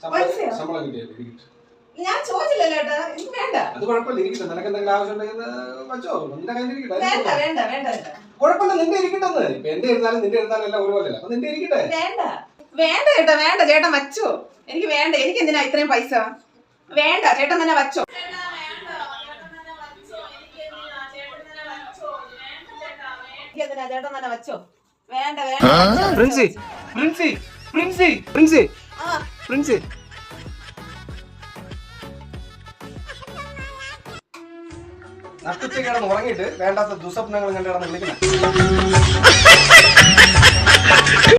ശമ്പളം കിട്ടിയല്ലേ? ഞാൻ ചോദിച്ചില്ലല്ലോ ഏട്ടാ, എനിക്ക് വേണ്ട. അത് കുഴപ്പമില്ല, ഇരിക്കട്ടെ. നിനക്ക് എന്തെങ്കിലും ആവശ്യം ഉണ്ടെങ്കിൽ വെച്ചോ, നിന്റെ കയ്യിൽ ഇരിക്കട്ടെ. വേണ്ട വേണ്ട വേണ്ട വേണ്ട. കുഴപ്പമില്ല, നിന്റെ ഇരിക്കട്ടെ. ഇപ്പൊ എന്റെ ഇരുന്നാലും നിന്റെ ഇരുന്നാലും എല്ലാം ഒരുപോലെയല്ല. അപ്പൊ നിന്റെ ഇരിക്കട്ടെ. വേണ്ട വേണ്ട ചേട്ടാ, വേണ്ട ചേട്ടൻ വച്ചോ. എനിക്ക് വേണ്ട. എനിക്ക് എന്തിനാ ഇത്രയും പൈസ? വേണ്ട, ചേട്ടൻ തന്നെ വച്ചോ. എന്തിനാ ചേട്ടൻ തന്നെ വച്ചോ. വേണ്ട വേണ്ട. പ്രിൻസി പ്രിൻസി പ്രിൻസി പ്രിൻസി പ്രിൻസി നട്ടുച്ച കിടന്ന് ഉറങ്ങിയിട്ട് വേണ്ടാത്ത ദുസ്വപ്നങ്ങൾ കണ്ടു കിടന്ന് വിളിക്കണം.